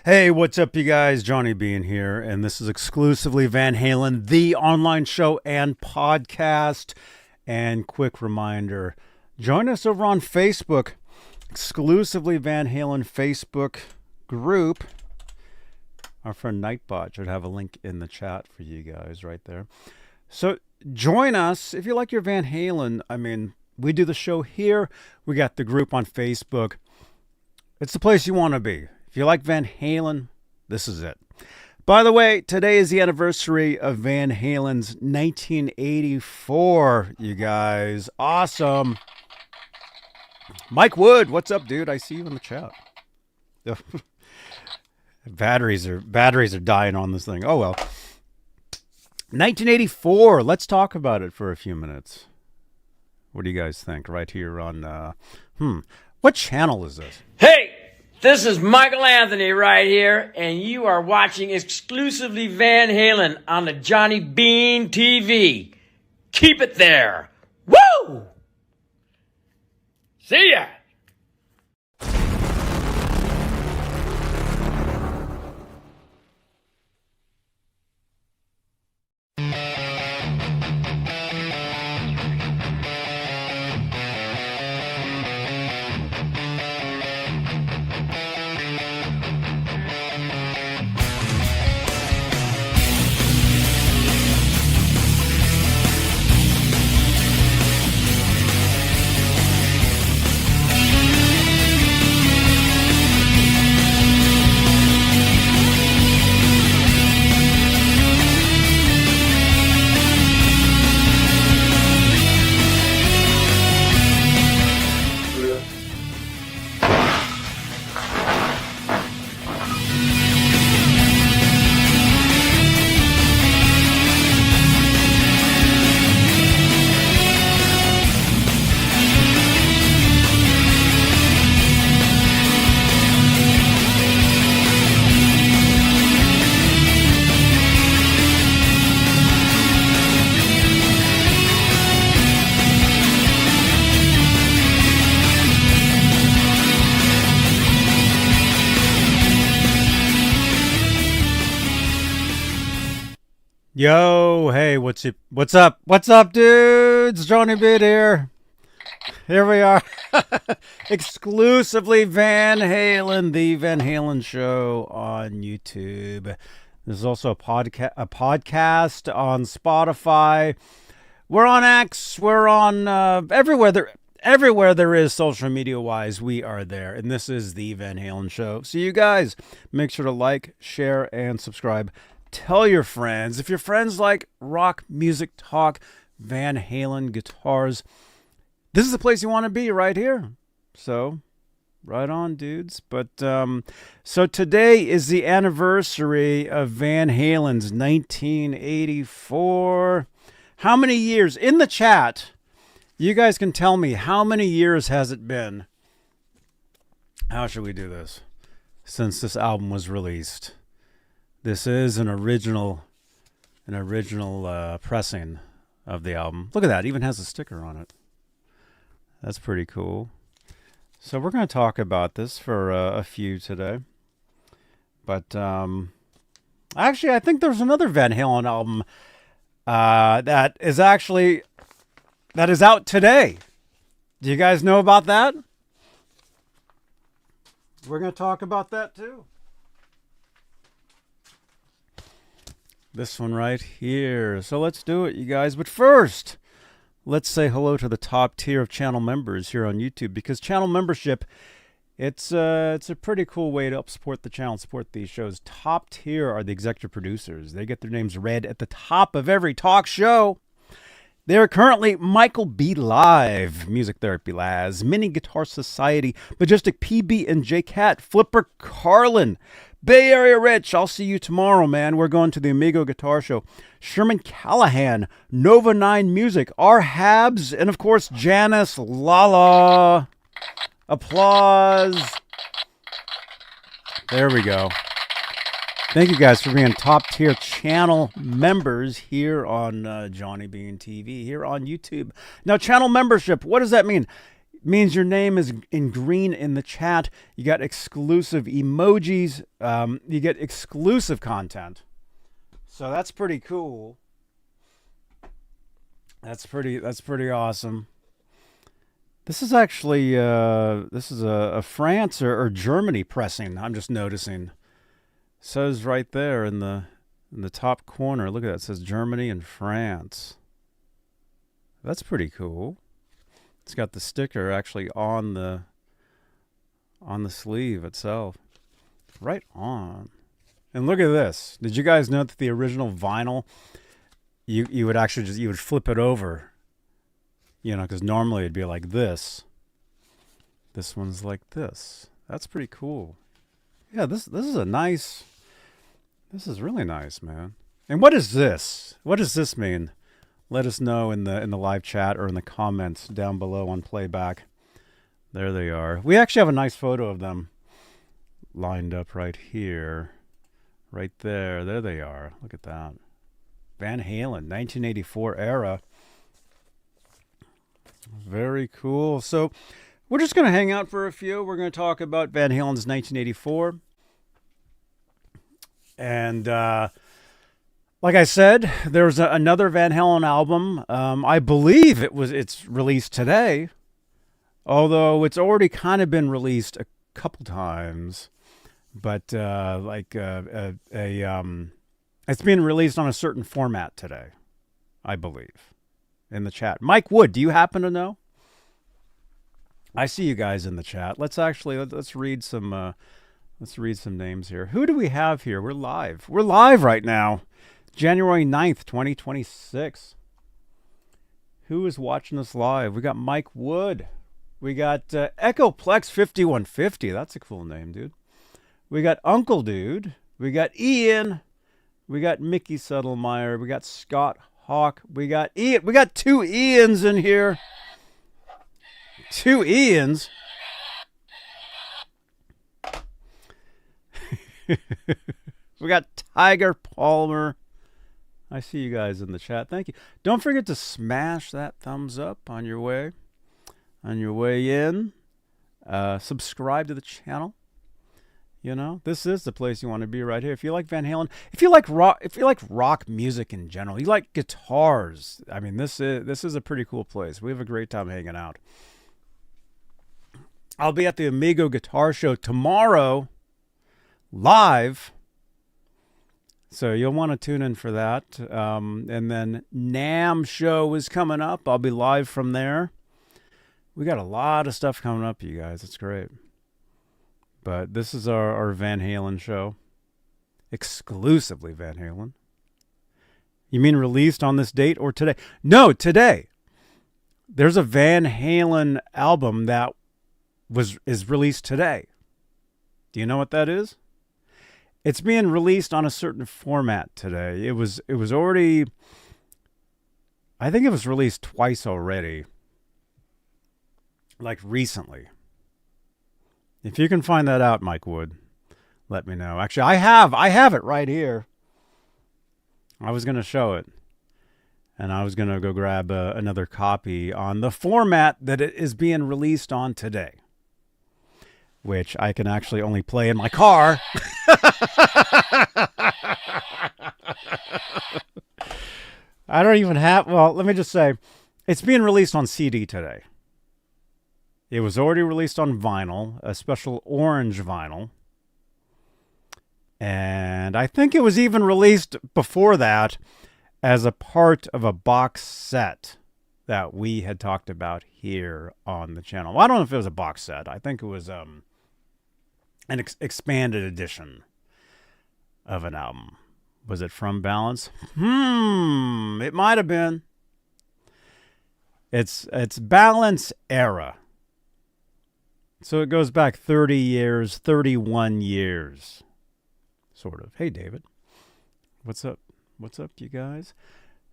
Hey, what's up, you guys? Johnny Bean here, and this is exclusively Van Halen, the online show and podcast. And quick reminder, join us over on Facebook, exclusively Van Halen Facebook group. Our friend Nightbot should have a link in the chat for you guys right there. So join us if you like your Van Halen. I mean, we do the show here. We got the group on Facebook. It's the place you want to be. If you like Van Halen, this is it. By the way, today is the anniversary of Van Halen's 1984, you guys. Awesome. Mike Wood, what's up, dude? I see you in the chat. Batteries are dying on this thing. Oh, well. 1984. Let's talk about it for a few minutes. What do you guys think? Right here on, what channel is this? Hey! This is Michael Anthony right here, and you are watching exclusively Van Halen on the Johnny Bean TV. Keep it there. Woo! See ya! Yo, hey, what's up, dudes? Johnny Bean here. Here we are. Exclusively Van Halen, the Van Halen show on YouTube. There's also a podcast on Spotify. We're on X. We're on everywhere there is social media wise. We are there, and this is the Van Halen show. So you guys, make sure to like, share, and subscribe. Tell your friends. If your friends like rock, music, talk, Van Halen, guitars, this is the place you want to be right here. So, right on, dudes. But, so today is the anniversary of Van Halen's 1984. How many years? In the chat, you guys can tell me how many years has it been? How should we do this? Since this album was released. This is an original pressing of the album. Look at that. It even has a sticker on it. That's pretty cool. So we're going to talk about this for a few today. But actually, I think there's another Van Halen album that is out today. Do you guys know about that? We're going to talk about that too. This one right here. So let's do it, you guys. But first, let's say hello to the top tier of channel members here on YouTube, because channel membership, it's a pretty cool way to help support the channel, support these shows. Top tier are the executive producers. They get their names read at the top of every talk show. They are currently Michael B. Live, Music Therapy Laz, Mini Guitar Society, Majestic PB and J Cat, Flipper Carlin, Bay Area Rich, I'll see you tomorrow, man. We're going to the Amigo Guitar Show. Sherman Callahan, Nova 9 Music, R. Habs, and of course, Janice Lala. Applause. There we go. Thank you guys for being top tier channel members here on Johnny Bean TV, here on YouTube. Now, channel membership, what does that mean? means your name is in green in the chat. You got exclusive emojis. You get exclusive content. So that's pretty cool. That's pretty awesome. This is actually this is a France or Germany pressing. I'm just noticing. It says right there in the top corner. Look at that. It says Germany and France. That's pretty cool. It's got the sticker actually on the sleeve itself. Right on. And look at this. Did you guys know that the original vinyl, you would actually you would flip it over, because normally it'd be like this. This one's like this. That's pretty cool. Yeah, this is a nice. This is really nice, man. And what is this? What does this mean? Let us know in the live chat or in the comments down below on playback. There they are. We actually have a nice photo of them lined up right here. Right there. There they are. Look at that. Van Halen, 1984 era. Very cool. So we're just going to hang out for a few. We're going to talk about Van Halen's 1984. And like I said, there's another Van Halen album. I believe it's released today, although it's already kind of been released a couple times. But it's being released on a certain format today, I believe. In the chat, Mike Wood, do you happen to know? I see you guys in the chat. Let's read some. Let's read some names here. Who do we have here? We're live. We're live right now. January 9th, 2026. Who is watching us live? We got Mike Wood. We got Echoplex 5150. That's a cool name, dude. We got Uncle Dude. We got Ian. We got Mickey Settlemeyer. We got Scott Hawk. We got Ian. We got two Ians in here. Two Ians. We got Tiger Palmer. I see you guys in the chat. Thank you. Don't forget to smash that thumbs up on your way in. Subscribe to the channel. This is the place you want to be right here. If you like Van Halen, if you like rock music in general, you like guitars. I mean, this is a pretty cool place. We have a great time hanging out. I'll be at the Amigo Guitar Show tomorrow, live. So you'll want to tune in for that. And then NAMM show is coming up. I'll be live from there. We got a lot of stuff coming up, you guys. It's great. But this is our Van Halen show. Exclusively Van Halen. You mean released on this date or today? No, today. There's a Van Halen album that is released today. Do you know what that is? It's being released on a certain format today. It was already, I think it was released twice already. Like recently. If you can find that out, Mike Wood, let me know. Actually, I have it right here. I was going to show it. And I was going to go grab another copy on the format that it is being released on today. Which I can actually only play in my car. I don't even have, well, let me just say, it's being released on CD today. It was already released on vinyl, a special orange vinyl. And I think it was even released before that as a part of a box set that we had talked about here on the channel. Well, I don't know if it was a box set. I think it was an expanded edition of an album. Was it From Balance? It might have been. It's Balance era. So it goes back 30 years, 31 years. Sort of. Hey, David. What's up? What's up, you guys?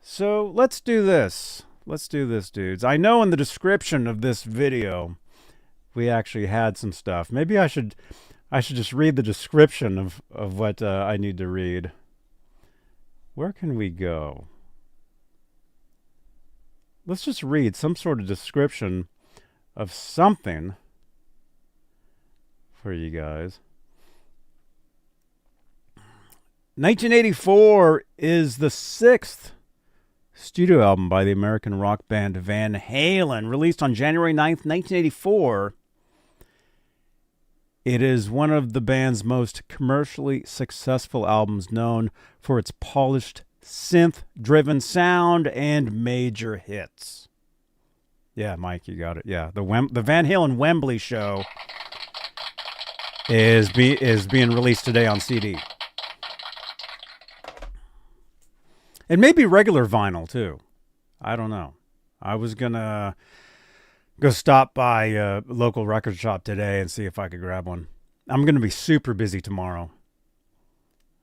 So let's do this. Let's do this, dudes. I know in the description of this video, we actually had some stuff. Maybe I should just read the description of what I need to read. Where can we go? Let's just read some sort of description of something for you guys. 1984 is the 6th studio album by the American rock band Van Halen, released on January 9th, 1984. It is one of the band's most commercially successful albums, known for its polished synth-driven sound and major hits. Yeah, Mike, you got it. Yeah, the Van Halen Wembley show is being released today on CD. It may be regular vinyl, too. I don't know. I was going to go stop by a local record shop today and see if I could grab one. I'm going to be super busy tomorrow.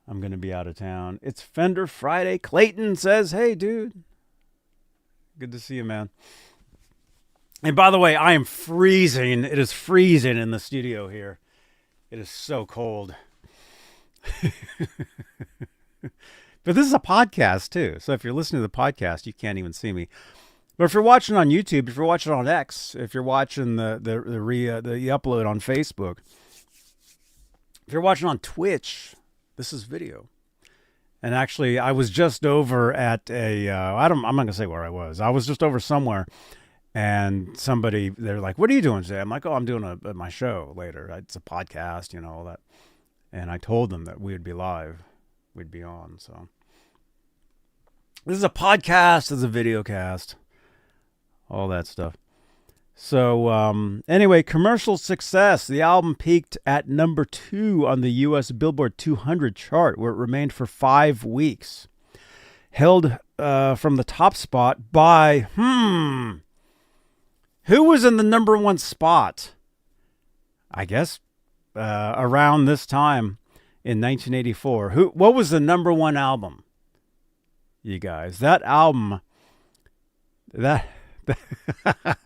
I'm going to be out of town. It's Fender Friday. Clayton says, hey, dude. Good to see you, man. And by the way, I am freezing. It is freezing in the studio here. It is so cold. But this is a podcast, too. So if you're listening to the podcast, you can't even see me. But if you're watching on YouTube, if you're watching on X, if you're watching the upload on Facebook, if you're watching on Twitch, this is video. And actually, I was just over at I'm not going to say where I was. I was just over somewhere. And they're like, what are you doing today? I'm like, oh, I'm doing my show later. It's a podcast, all that. And I told them that we would be live. We'd be on, so. This is a podcast, this is a video cast. All that stuff. So, anyway, commercial success. The album peaked at number 2 on the U.S. Billboard 200 chart, where it remained for 5 weeks. Held from the top spot by, who was in the number 1 spot? I guess around this time in 1984. What was the number 1 album? You guys, that album,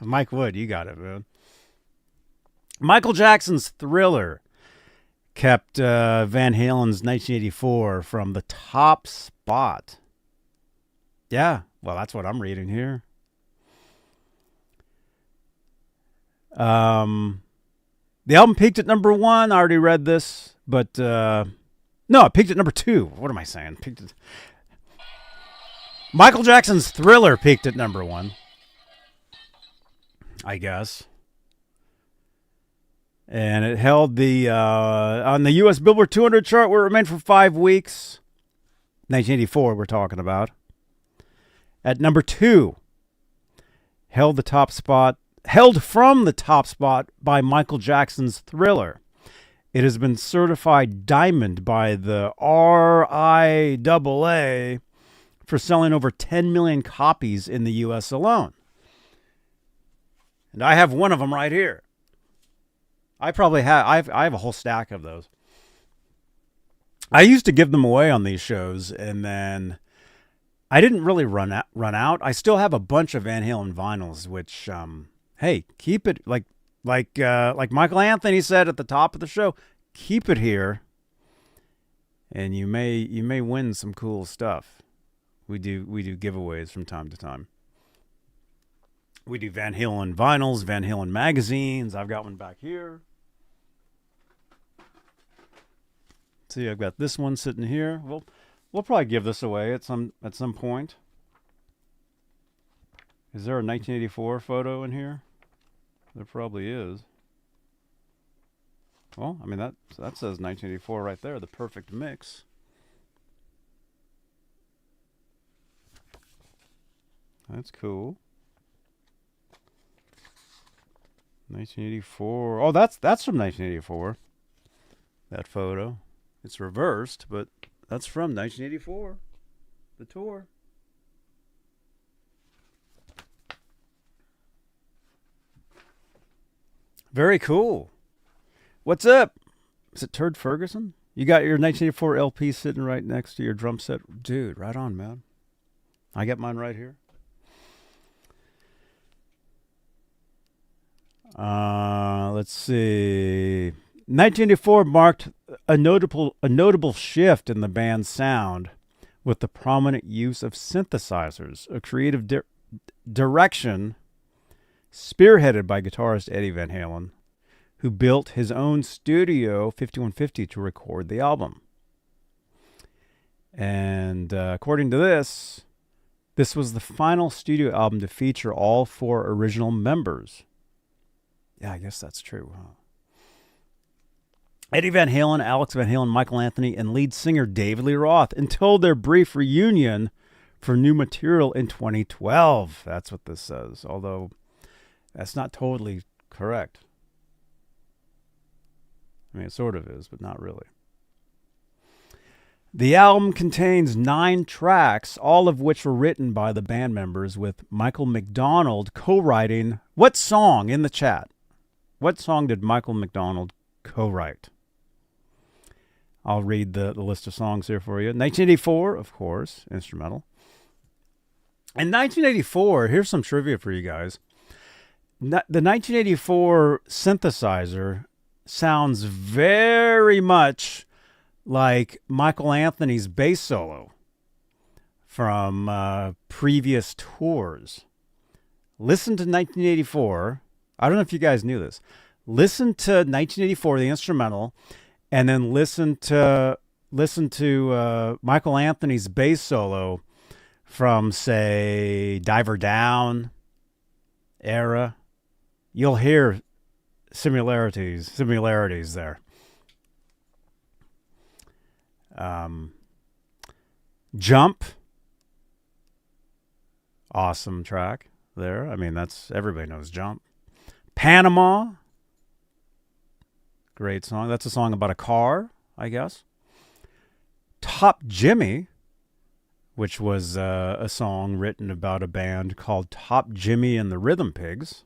Mike Wood, you got it, man. Michael Jackson's Thriller kept Van Halen's 1984 from the top spot. Yeah, well, that's what I'm reading here. The album peaked at number 1. I already read this, but no, it peaked at number 2. What am I saying? Michael Jackson's Thriller peaked at number 1, I guess. And it held on the U.S. Billboard 200 chart, where it remained for 5 weeks. 1984, we're talking about. At number 2, held from the top spot by Michael Jackson's Thriller. It has been certified diamond by the RIAA for selling over 10 million copies in the U.S. alone. And I have one of them right here. I have a whole stack of those. I used to give them away on these shows, and then I didn't really run out. I still have a bunch of Van Halen vinyls, which, hey, keep it like Michael Anthony said at the top of the show. Keep it here, and you may win some cool stuff. We do giveaways from time to time. We do Van Halen vinyls, Van Halen magazines. I've got one back here. See, I've got this one sitting here. We'll probably give this away at some point. Is there a 1984 photo in here? There probably is. Well, I mean, that says 1984 right there, the perfect mix. That's cool. 1984. Oh, that's from 1984. That photo. It's reversed, but that's from 1984. The tour. Very cool. What's up? Is it Turd Ferguson? You got your 1984 LP sitting right next to your drum set. Dude, right on, man. I got mine right here. Let's see. 1984 marked a notable shift in the band's sound with the prominent use of synthesizers, a creative direction spearheaded by guitarist Eddie Van Halen, who built his own studio 5150 to record the album. And according to this was the final studio album to feature all 4 original members. Yeah, I guess that's true, huh? Eddie Van Halen, Alex Van Halen, Michael Anthony, and lead singer David Lee Roth until their brief reunion for new material in 2012. That's what this says, although that's not totally correct. I mean, it sort of is, but not really. The album contains 9 tracks, all of which were written by the band members, with Michael McDonald co-writing. What song in the chat? What song did Michael McDonald co-write? I'll read the list of songs here for you. 1984, of course, instrumental. In 1984, here's some trivia for you guys. The 1984 synthesizer sounds very much like Michael Anthony's bass solo from previous tours. Listen to 1984. I don't know if you guys knew this. Listen to 1984, the instrumental, and then listen to Michael Anthony's bass solo from, say, Diver Down era. You'll hear similarities there. Jump. Awesome track there. I mean, everybody knows Jump. Panama. Great song. That's a song about a car, I guess. Top Jimmy, which was a song written about a band called Top Jimmy and the Rhythm Pigs.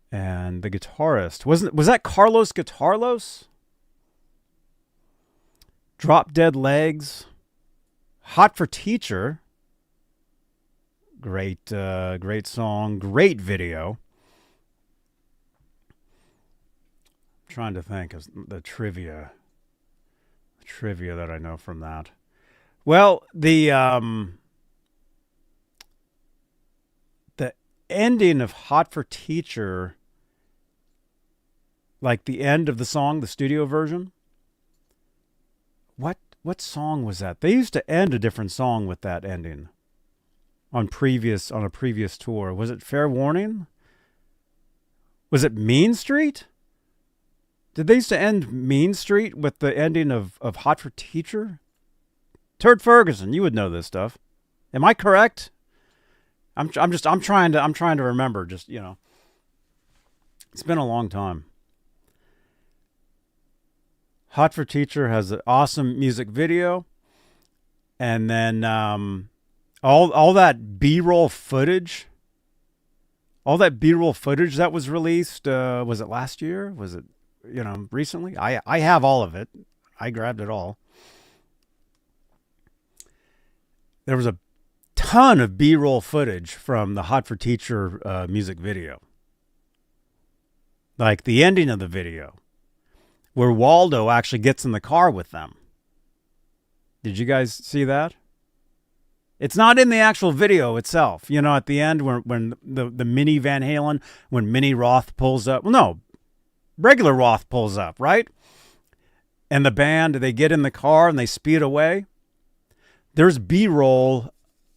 And the guitarist, was that Carlos Guitarlos? Drop Dead Legs. Hot for Teacher. Great song, great video. I'm trying to think of the trivia that I know from that. Well, the ending of Hot for Teacher, like the end of the song, the studio version. What song was that? They used to end a different song with that ending on a previous tour. Was it Fair Warning? Was it Mean Street? Did they used to end Mean Street with the ending of Hot for Teacher? Turd Ferguson, you would know this stuff. Am I correct? I'm trying to remember, just, you know. It's been a long time. Hot for Teacher has an awesome music video. And then all that B-roll footage. All that B-roll footage that was released, was it last year? Was it, recently? I have all of it. I grabbed it all. There was a ton of B-roll footage from the Hot for Teacher music video. Like the ending of the video, where Waldo actually gets in the car with them. Did you guys see that? It's not in the actual video itself. At the end when the mini Van Halen, when mini Roth pulls up. Well, no, regular Roth pulls up, right? And the band, they get in the car and they speed away. There's B-roll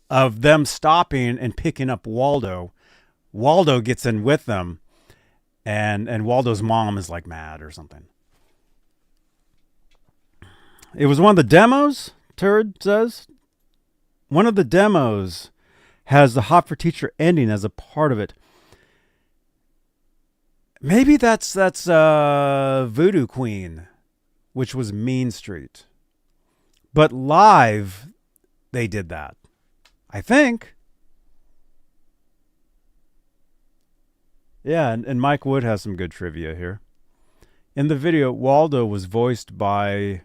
of them stopping and picking up Waldo. Waldo gets in with them, and Waldo's mom is like mad or something. It was one of the demos, Turd says. One of the demos has the Hot for Teacher ending as a part of it. Maybe that's Voodoo Queen, which was Mean Street. But live, they did that. I think. Yeah, and Mike Wood has some good trivia here. In the video, Waldo was voiced by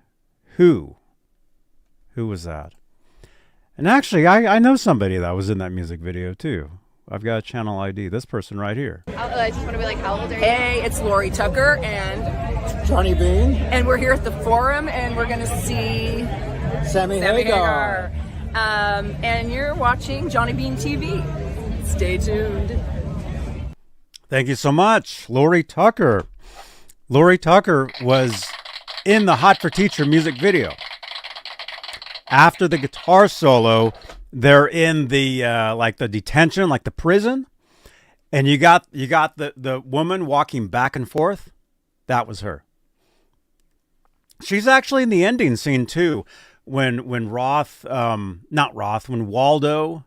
who? Who was that? And actually, I know somebody that was in that music video, too. I've got a channel ID. This person right here. I just want to be like, how old are you? Hey, it's Lori Tucker and Johnny Bean. And we're here at the Forum, and we're going to see Sammy Hagar. And you're watching Johnny Bean TV. Stay tuned. Thank you so much, Lori Tucker. Lori Tucker was in the Hot for Teacher music video. After the guitar solo, they're in the like the detention, like the prison, and you got the woman walking back and forth. That was her. She's actually in the ending scene too, when Roth, not Roth, when Waldo,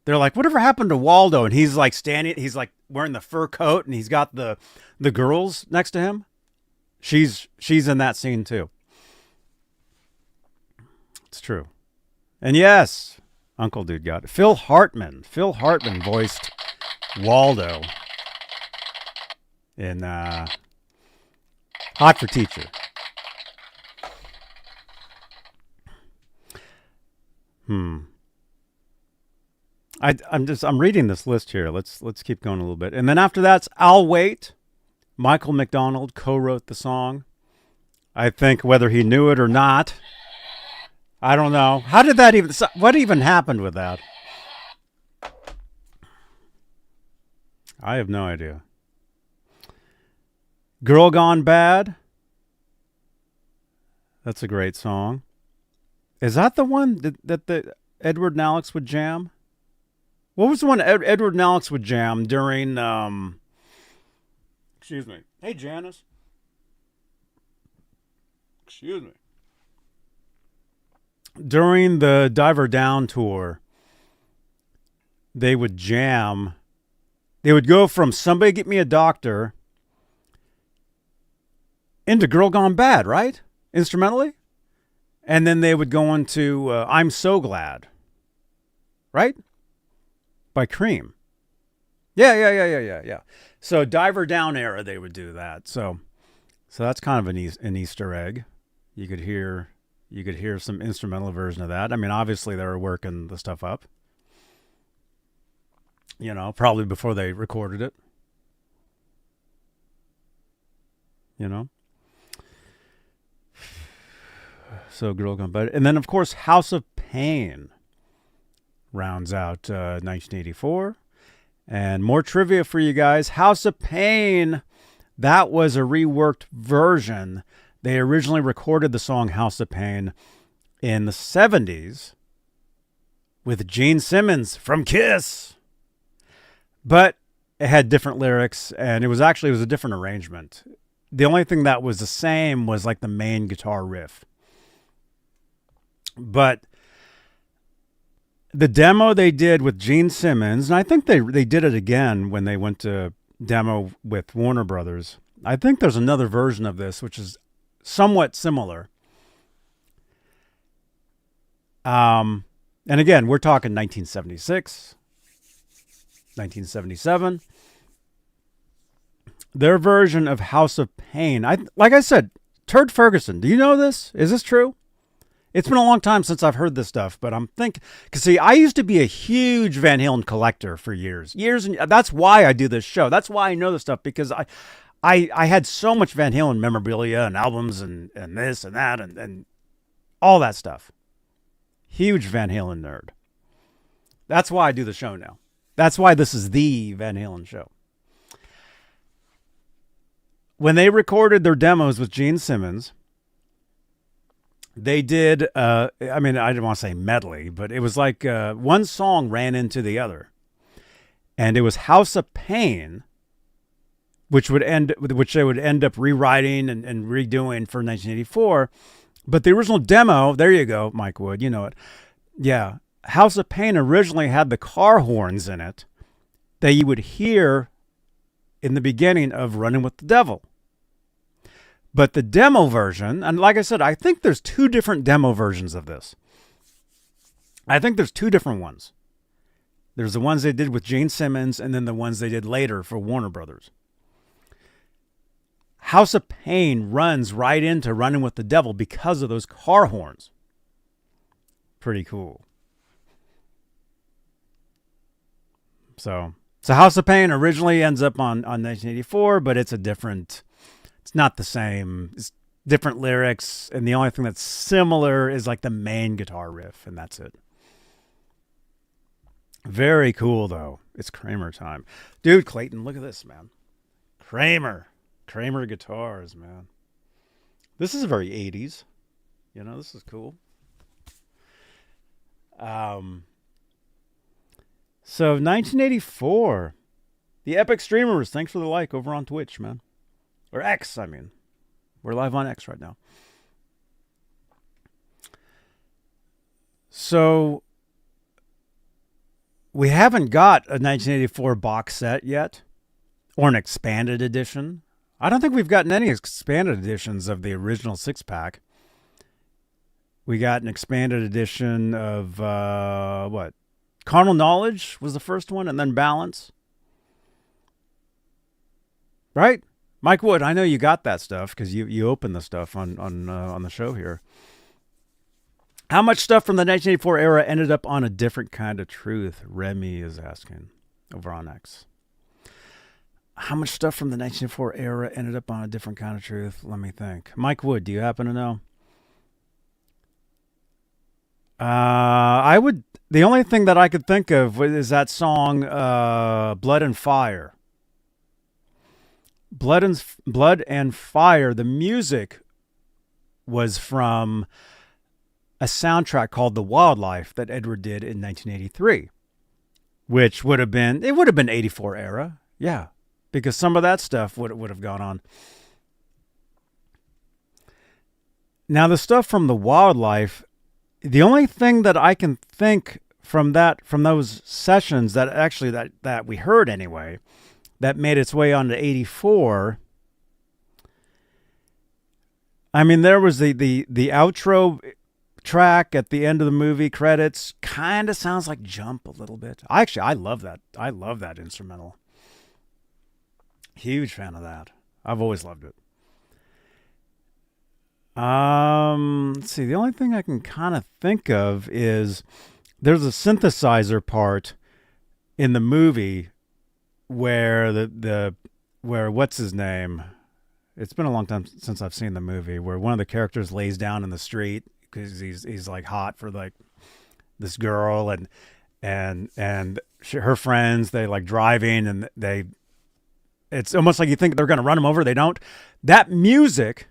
they're like, whatever happened to Waldo? And he's like standing, he's like wearing the fur coat, and he's got the girls next to him. She's in that scene too. It's true. And yes, Uncle Dude got it. Phil Hartman. Phil Hartman voiced Waldo in Hot for Teacher. I'm reading this list here. Let's keep going a little bit. And then after that's I'll Wait. Michael McDonald co-wrote the song. I think whether he knew it or not, I don't know. How did that even, what even happened with that? I have no idea. Girl Gone Bad. That's a great song. Is that the one that the Edward and Alex would jam? What was the one Edward and Alex would jam during, excuse me. Hey, Janice. Excuse me. During the Diver Down tour, they would jam. They would go from Somebody Get Me a Doctor into Girl Gone Bad, right? Instrumentally. And then they would go into I'm So Glad. Right? By Cream. Yeah. So Diver Down era, they would do that. So that's kind of an Easter egg. You could hear some instrumental version of that. I mean, obviously they were working the stuff up. You know, probably before they recorded it. You know. So Girl Gone Bad. And then, of course, House of Pain rounds out 1984. And more trivia for you guys. House of Pain, that was a reworked version. They originally recorded the song House of Pain in the 70s with Gene Simmons from Kiss. But it had different lyrics, and it was a different arrangement. The only thing that was the same was like the main guitar riff. But the demo they did with Gene Simmons, and I think they did it again when they went to demo with Warner Brothers. I think there's another version of this, which is somewhat similar. And again, we're talking 1976, 1977. Their version of House of Pain. Like I said, Turd Ferguson. Do you know this? Is this true? It's been a long time since I've heard this stuff, but I'm thinking, because see, I used to be a huge Van Halen collector for years, and that's why I do this show. That's why I know this stuff, because I had so much Van Halen memorabilia and albums and this and that and all that stuff. Huge Van Halen nerd. That's why I do the show now. That's why this is the Van Halen show. When they recorded their demos with Gene Simmons, they did, I didn't want to say medley, but it was like one song ran into the other. And it was House of Pain, which they would end up rewriting and redoing for 1984. But the original demo, there you go, Mike Wood, you know it. Yeah, House of Pain originally had the car horns in it that you would hear in the beginning of Running with the Devil. But the demo version, and like I said, I think there's two different demo versions of this. I think there's two different ones. There's the ones they did with Gene Simmons, and then the ones they did later for Warner Brothers. House of Pain runs right into Running with the Devil because of those car horns. Pretty cool. So House of Pain originally ends up on 1984, but it's not the same. It's different lyrics, and the only thing that's similar is like the main guitar riff, and that's it. Very cool, though. It's Kramer time. Dude, Clayton, look at this, man. Kramer guitars, man. This is very 80s. You know, this is cool. So 1984, the Epic Streamers. Thanks for the like over on Twitch, man. Or X, I mean. We're live on X right now. So we haven't got a 1984 box set yet, or an expanded edition. I don't think we've gotten any expanded editions of the original 6-pack. We got an expanded edition of, what? Carnal Knowledge was the first one, and then Balance. Right? Mike Wood, I know you got that stuff because you opened the stuff on the show here. How much stuff from the 1984 era ended up on A Different Kind of Truth? Remy is asking over on X. How much stuff from the 1984 era ended up on A Different Kind of Truth? Let me think. Mike Wood, do you happen to know? The only thing that I could think of is that song, Blood and Fire. Blood and Fire. The music was from a soundtrack called The Wildlife that Edward did in 1983, which would have been 84 era. Yeah, because some of that stuff would have gone on. Now, the stuff from The Wildlife, the only thing that I can think from those sessions that we heard anyway, that made its way onto 84. I mean, there was the outro track at the end of the movie credits. Kind of sounds like Jump a little bit. I love that. I love that instrumental. Huge fan of that. I've always loved it. Let's see. The only thing I can kind of think of is there's a synthesizer part in the movie where where what's his name? It's been a long time since I've seen the movie where one of the characters lays down in the street because he's like hot for like this girl and her friends, they like driving and it's almost like you think they're going to run him over. They don't. That music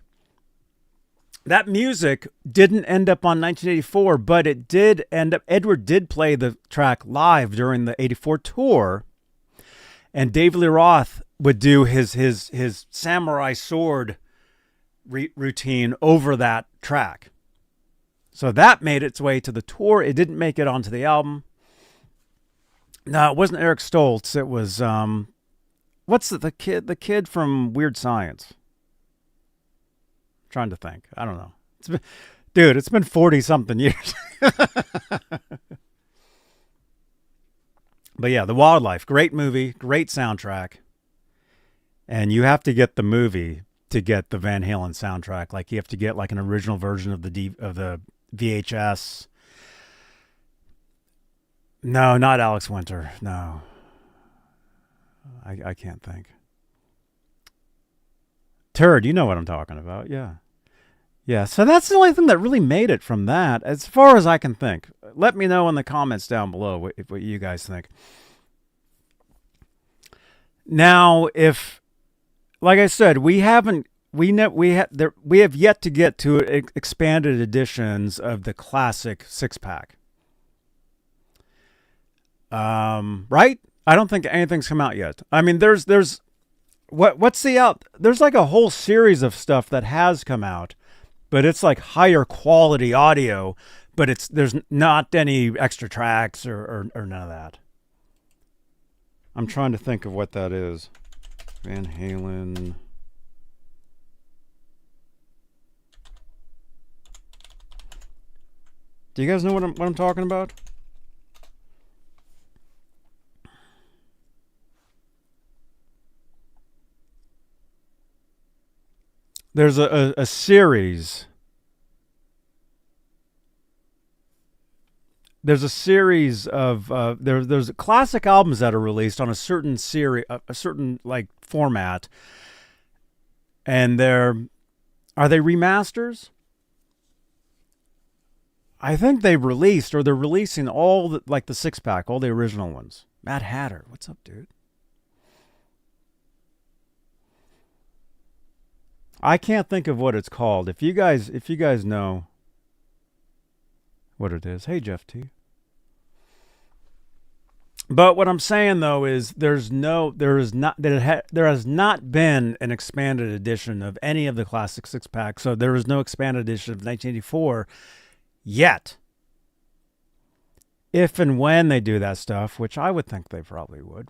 didn't end up on 1984, but it did end up. Edward did play the track live during the 84 tour, and David Lee Roth would do his samurai sword routine over that track. So that made its way to the tour. It didn't make it onto the album. No, it wasn't Eric Stoltz. It was what's the kid from Weird Science? Trying to think. I don't know. It's been 40-something years. But yeah, The Wildlife. Great movie. Great soundtrack. And you have to get the movie to get the Van Halen soundtrack. Like you have to get like an original version of the VHS. No, not Alex Winter. No. I can't think. Turd, you know what I'm talking about. Yeah. Yeah, so that's the only thing that really made it from that, as far as I can think. Let me know in the comments down below what you guys think. Now, like I said, we have yet to get to expanded editions of the classic 6-pack. Right? I don't think anything's come out yet. I mean, there's like a whole series of stuff that has come out. But it's like higher quality audio, but there's not any extra tracks or none of that. I'm trying to think of what that is. Van Halen. Do you guys know what I'm talking about? There's a series. There's a series of there's classic albums that are released on a certain series, a certain like format, and are they remasters? I think they're releasing all the 6-pack, all the original ones. Mad Hatter, what's up, dude? I can't think of what it's called. If you guys know what it is, hey Jeff T. But what I'm saying though is there has not been an expanded edition of any of the classic six pack. So there is no expanded edition of 1984 yet. If and when they do that stuff, which I would think they probably would,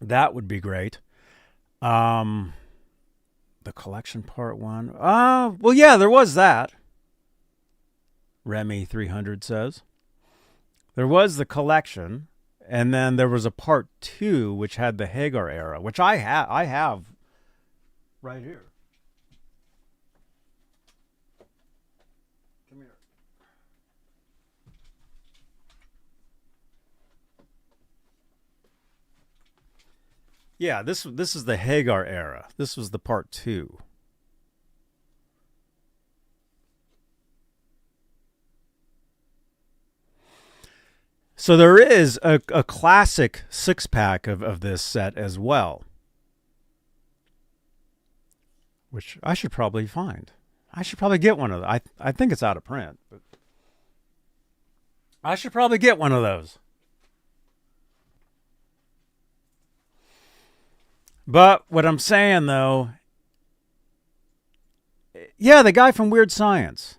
that would be great. The collection part one. Well, yeah, there was that. Remy 300 says. There was the collection, and then there was a part 2, which had the Hagar era, which I have right here. Come here. Yeah, this is the Hagar era. This was the part 2. So there is a classic six-pack of this set as well, which I should probably find. I should probably get one of those. I think it's out of print, but I should probably get one of those. But what I'm saying, though, yeah, the guy from Weird Science.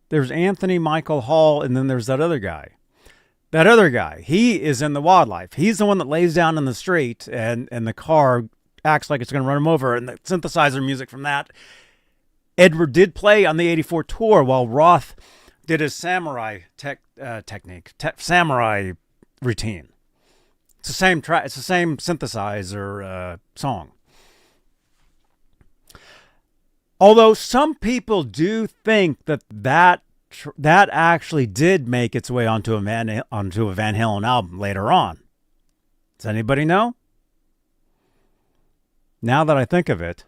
There's Anthony Michael Hall, and then there's that other guy. That other guy, he is in the wildlife. He's the one that lays down in the street and the car acts like it's going to run him over, and the synthesizer music from that. Edward did play on the 84 tour while Roth did his samurai samurai routine. It's the same track. It's the same synthesizer song. Although some people do think that actually did make its way onto a Van Halen album later on. Does anybody know? Now that I think of it,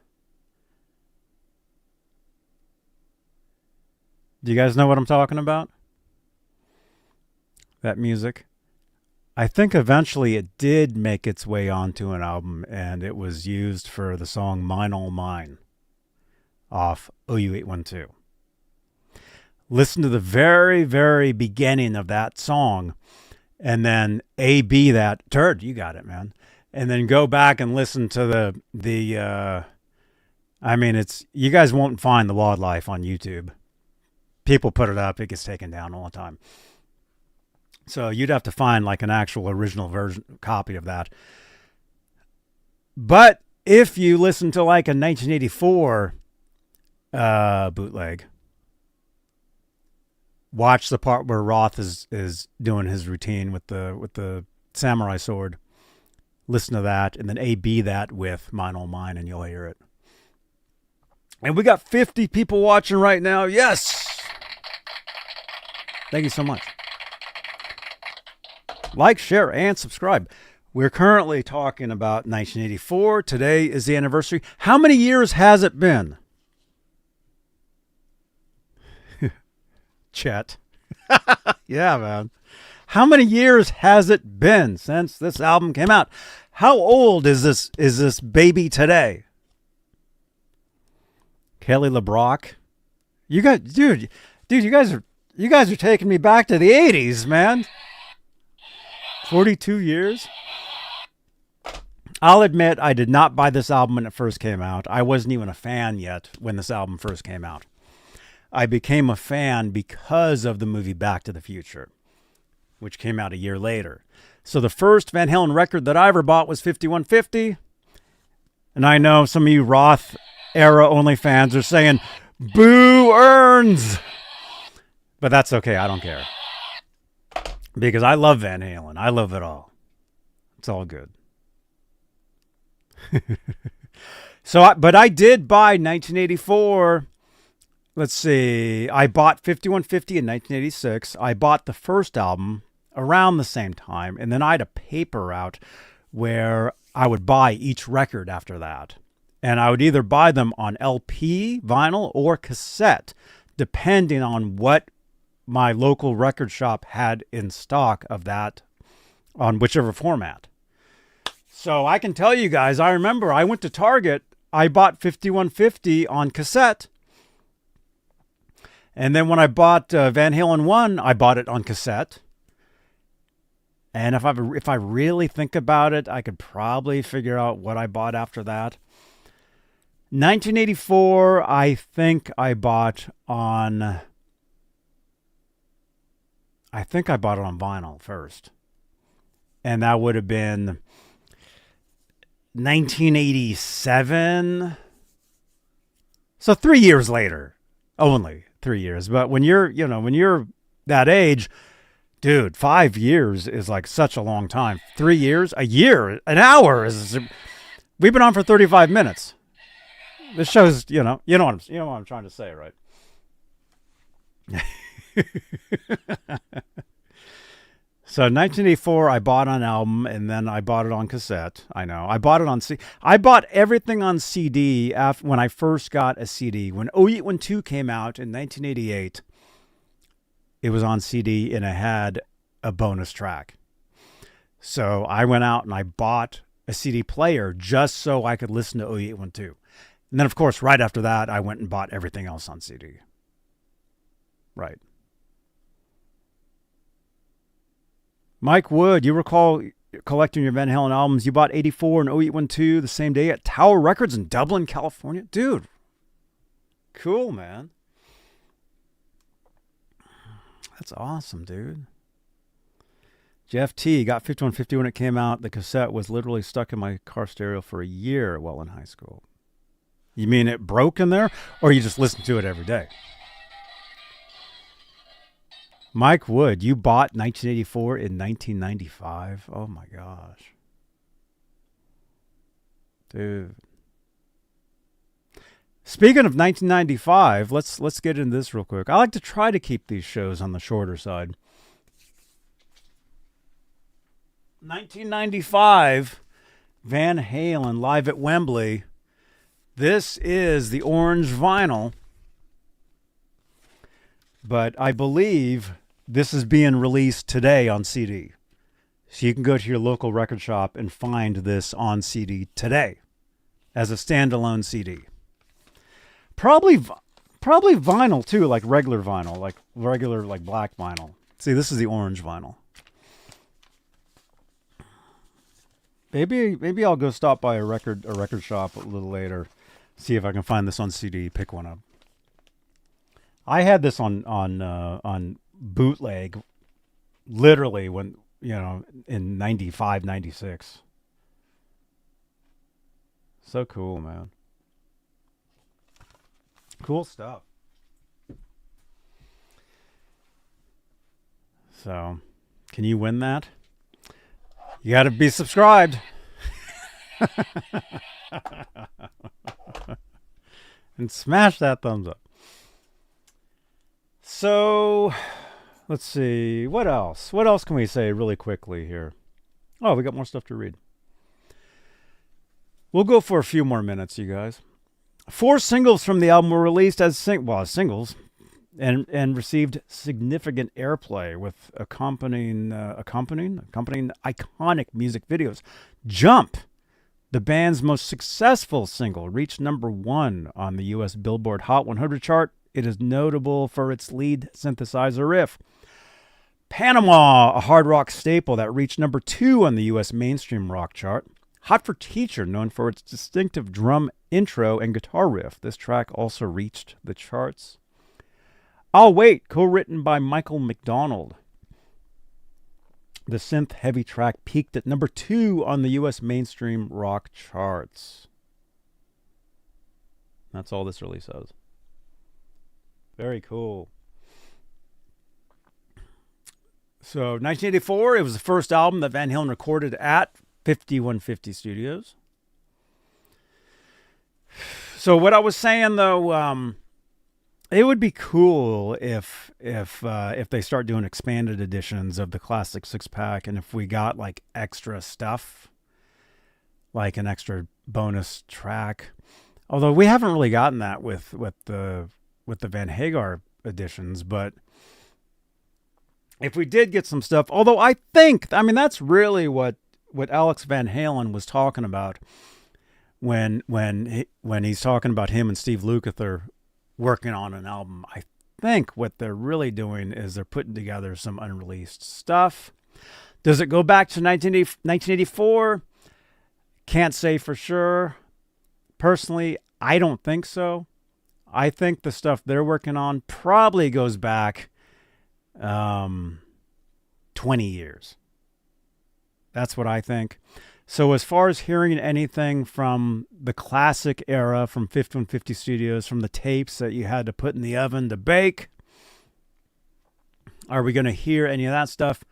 do you guys know what I'm talking about? That music? I think eventually it did make its way onto an album, and it was used for the song Mine All Mine off OU812. Listen to the very, very beginning of that song, and then A-B that. Turd, you got it, man. And then go back and listen to it's, you guys won't find the wildlife on YouTube. People put it up, it gets taken down all the time. So you'd have to find like an actual original version copy of that. But if you listen to like a 1984 bootleg, watch the part where Roth is doing his routine with the samurai sword. Listen to that, and then A-B that with Mine All Mine, and you'll hear it. And we got 50 people watching right now. Yes! Thank you so much. Like, share, and subscribe. We're currently talking about 1984. Today is the anniversary. How many years has it been? Chet. Yeah, man. How many years has it been since this album came out? How old is this baby today? Kelly LeBrock. You guys, dude, you guys are taking me back to the 80s, man. 42 years. I'll admit I did not buy this album when it first came out. I wasn't even a fan yet when this album first came out. I became a fan because of the movie Back to the Future, which came out a year later. So the first Van Halen record that I ever bought was 5150. And I know some of you Roth era only fans are saying, boo Earns. But that's okay. I don't care. Because I love Van Halen. I love it all. It's all good. But I did buy 1984. Let's see. I bought 5150 in 1986. I bought the first album around the same time. And then I had a paper route where I would buy each record after that. And I would either buy them on LP, vinyl, or cassette, depending on what my local record shop had in stock of that on whichever format. So I can tell you guys, I remember I went to Target I bought 5150 on cassette. And then when I bought Van Halen 1, I bought it on cassette. And if I really think about it, I could probably figure out what I bought after that. 1984, I think I bought on... I think I bought it on vinyl first. And that would have been 1987. So 3 years later. Only 3 years. But when you're that age, dude, 5 years is like such a long time. 3 years, a year, an hour is. We've been on for 35 minutes. This shows, you know what I'm trying to say, right? So 1984, I bought an album, and then I bought it on cassette. I know. I bought it on CD. I bought everything on CD when I first got a CD. When 0812 came out in 1988, it was on CD, and it had a bonus track. So I went out and I bought a CD player just so I could listen to 0812. And then, of course, right after that, I went and bought everything else on CD. Right. Mike Wood, you recall collecting your Van Halen albums. You bought 84 and 0812 the same day at Tower Records in Dublin, California. Dude, cool, man. That's awesome, dude. Jeff T. got 5150 when it came out. The cassette was literally stuck in my car stereo for a year while in high school. You mean it broke in there, or you just listened to it every day? Mike Wood, you bought 1984 in 1995? Oh my gosh. Dude. Speaking of 1995, let's get into this real quick. I like to try to keep these shows on the shorter side. 1995, Van Halen live at Wembley. This is the orange vinyl. But I believe this is being released today on CD. So you can go to your local record shop and find this on CD today as a standalone CD. Probably vinyl too, like regular vinyl, like black vinyl. See, this is the orange vinyl. Maybe I'll go stop by a record shop a little later, see if I can find this on CD, pick one up. I had this on bootleg, literally when in 95, 96. So cool, man. Cool stuff. So, can you win that? You got to be subscribed. And smash that thumbs up. So, let's see. What else? What else can we say really quickly here? Oh, we got more stuff to read. We'll go for a few more minutes, you guys. 4 singles from the album were released as singles and received significant airplay with accompanying iconic music videos. Jump, the band's most successful single, reached number 1 on the U.S. Billboard Hot 100 chart. It is notable for its lead synthesizer riff. Panama, a hard rock staple that reached number 2 on the U.S. mainstream rock chart. Hot for Teacher, known for its distinctive drum intro and guitar riff. This track also reached the charts. I'll Wait, co-written by Michael McDonald. The synth-heavy track peaked at number 2 on the U.S. mainstream rock charts. That's all this really says. Very cool. So, 1984, it was the first album that Van Halen recorded at 5150 Studios. So, what I was saying though, it would be cool if they start doing expanded editions of the classic 6-pack, and if we got like extra stuff, like an extra bonus track. Although we haven't really gotten that with the Van Hagar editions, but if we did get some stuff, although I mean that's really what Alex Van Halen was talking about when he's talking about him and Steve Lukather working on an album. I think what they're really doing is they're putting together some unreleased stuff. Does it go back to 1984? Can't say for sure. Personally, I don't think so. I think the stuff they're working on probably goes back 20 years. That's what I think. So as far as hearing anything from the classic era, from 5150 Studios, from the tapes that you had to put in the oven to bake, are we going to hear any of that stuff?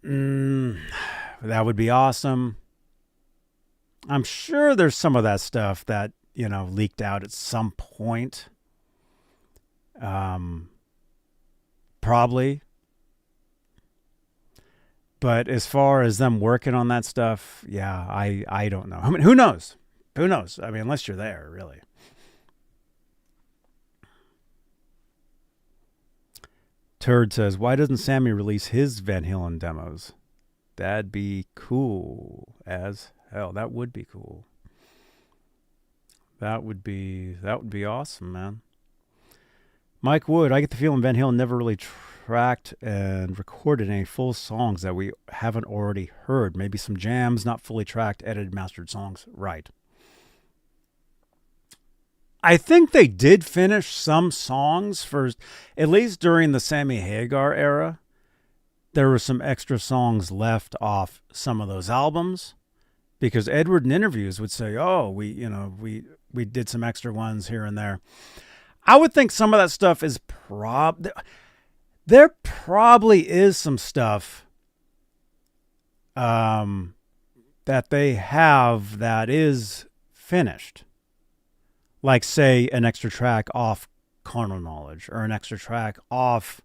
That would be awesome. I'm sure there's some of that stuff that, leaked out at some point. Probably. But as far as them working on that stuff, yeah, I don't know. I mean, who knows? Who knows? I mean, unless you're there, really. Turd says, why doesn't Sammy release his Van Halen demos? That'd be cool as hell. That would be cool. That would be awesome, man. Mike Wood, I get the feeling Van Halen never really tracked and recorded any full songs that we haven't already heard. Maybe some jams, not fully tracked, edited, mastered songs. Right. I think they did finish some songs first, at least during the Sammy Hagar era. There were some extra songs left off some of those albums because Edward in interviews would say, oh, we did some extra ones here and there. I would think some of that stuff is there probably is some stuff that they have that is finished. Like, say, an extra track off Carnal Knowledge, or an extra track off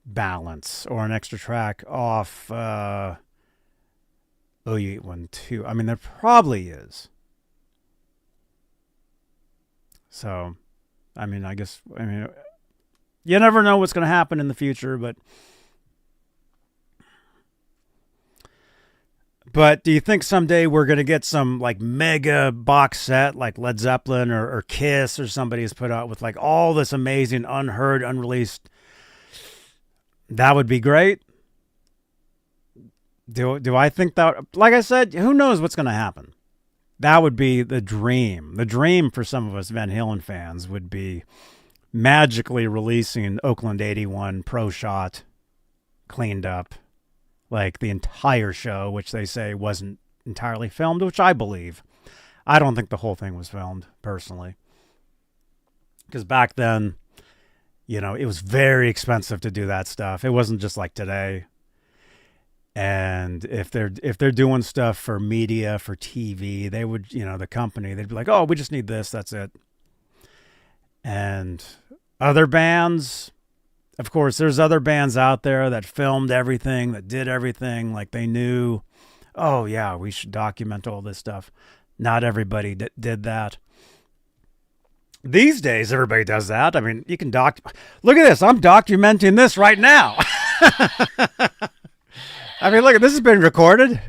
Balance, or an extra track off OU812. I mean, there probably is. So, I mean, you never know what's going to happen in the future, But do you think someday we're going to get some like mega box set like Led Zeppelin or Kiss or somebody has put out with like all this amazing unheard, unreleased? That would be great. Do I think that, like I said, who knows what's going to happen? That would be the dream. The dream for some of us Van Halen fans would be magically releasing Oakland 81 Pro Shot cleaned up. Like the entire show, which they say wasn't entirely filmed, which I believe. I don't think the whole thing was filmed, personally. Because back then, it was very expensive to do that stuff. It wasn't just like today. And if they're doing stuff for media, for TV, they would, the company, they'd be like, oh, we just need this, that's it. And other bands, of course, there's other bands out there that filmed everything, that did everything, like they knew, oh yeah, we should document all this stuff. Not everybody did that. These days, everybody does that. I mean, you can look at this. I'm documenting this right now. I mean, look, this has been recorded.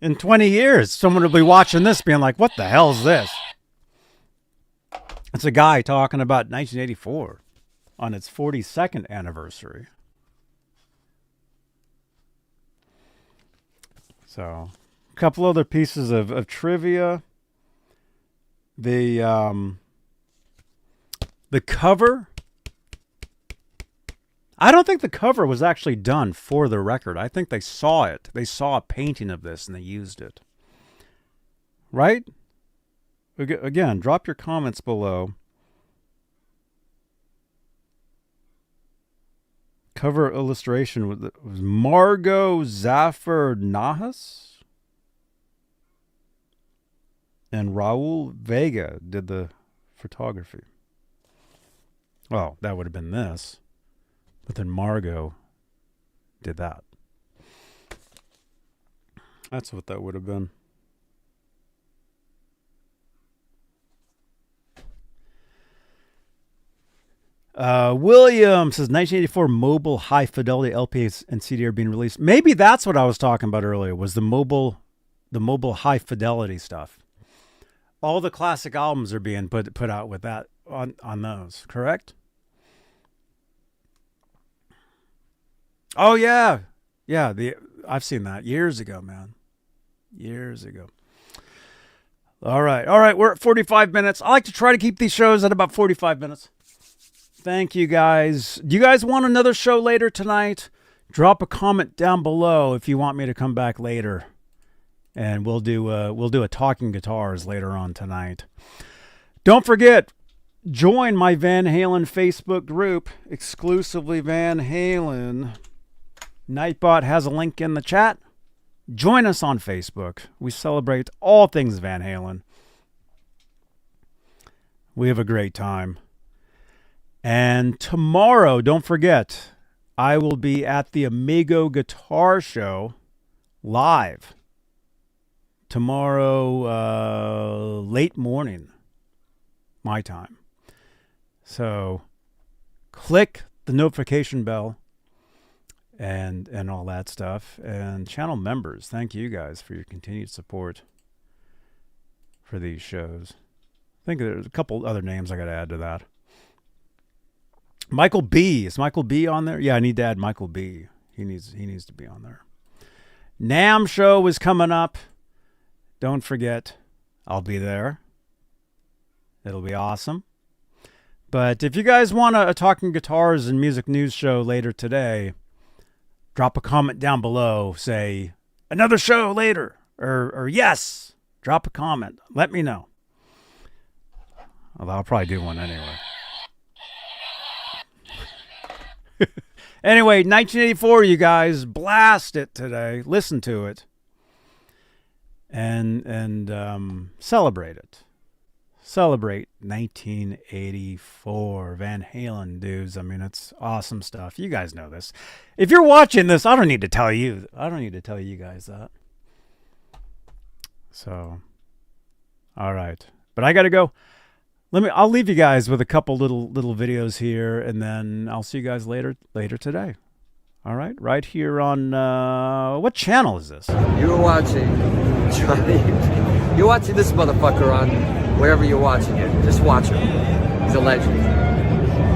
In 20 years, someone will be watching this being like, what the hell is this? It's a guy talking about 1984 on its 42nd anniversary. So, a couple other pieces of trivia. The cover, I don't think the cover was actually done for the record. I think they saw it. They saw a painting of this and they used it. Right? Again, drop your comments below. Cover illustration was Margot Zaffer Nahas. And Raul Vega did the photography. Well, that would have been this. But then Margot did that. That's what that would have been. William says 1984 mobile high fidelity LPs and CD are being released. Maybe that's what I was talking about earlier, was the mobile the mobile high fidelity stuff. All the classic albums are being put out with that on those, correct? Oh yeah. Yeah, I've seen that years ago, man. Years ago. All right, we're at 45 minutes. I like to try to keep these shows at about 45 minutes. Thank you guys. Do you guys want another show later tonight? Drop a comment down below if you want me to come back later. And we'll do a Talking Guitars later on tonight. Don't forget, join my Van Halen Facebook group, exclusively Van Halen. Nightbot has a link in the chat. Join us on Facebook. We celebrate all things Van Halen. We have a great time. And tomorrow, don't forget, I will be at the Amigo Guitar Show live. Tomorrow, late morning, my time. So click the notification bell and all that stuff. And channel members, thank you guys for your continued support for these shows. I think there's a couple other names I got to add to that. Michael B. Is Michael B on there? Yeah, I need to add Michael B. He needs to be on there. NAMM show is coming up. Don't forget, I'll be there. It'll be awesome. But if you guys want a Talking Guitars and Music News show later today, drop a comment down below. Say, another show later. Or yes. Drop a comment. Let me know. Although I'll probably do one anyway. Anyway, 1984, you guys. Blast it today. Listen to it. And celebrate it. Celebrate 1984 Van Halen, dudes. I mean, it's awesome stuff. You guys know this. If you're watching this, I don't need to tell you. I don't need to tell you guys that. So, all right. But I got to go. I'll leave you guys with a couple little videos here, and then I'll see you guys later today. All right, right here on what channel is this? You're watching Johnny. You're watching this motherfucker on wherever you're watching it. Just watch him. He's a legend.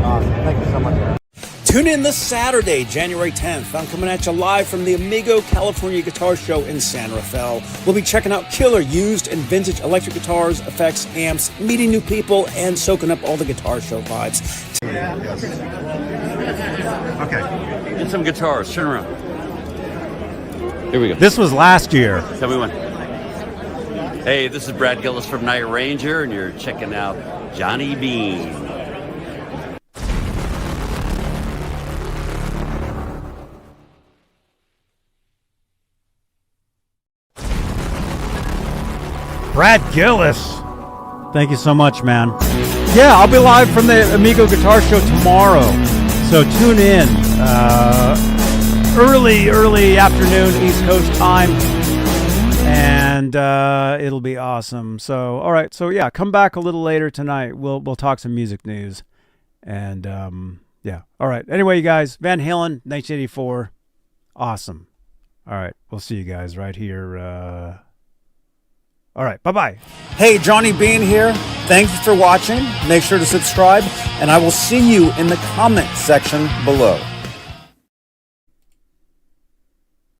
Awesome. Thank you so much, man. Tune in this Saturday, January 10th. I'm coming at you live from the Amigo California Guitar Show in San Rafael. We'll be checking out killer used and vintage electric guitars, effects, amps, meeting new people, and soaking up all the guitar show vibes. Okay. Get some guitars. Turn around. Here we go. This was last year. Tell me when. Hey, this is Brad Gillis from Night Ranger, and you're checking out Johnny Bean. Brad Gillis. Thank you so much, man. Yeah, I'll be live from the Amigo Guitar Show tomorrow. So tune in. Early afternoon East Coast time. And it'll be awesome. So, all right. So, yeah, come back a little later tonight. We'll talk some music news. And, yeah. All right. Anyway, you guys, Van Halen, 1984. Awesome. All right. We'll see you guys right here. All right, bye-bye. Hey, Johnny Bean here. Thank you for watching. Make sure to subscribe, and I will see you in the comment section below.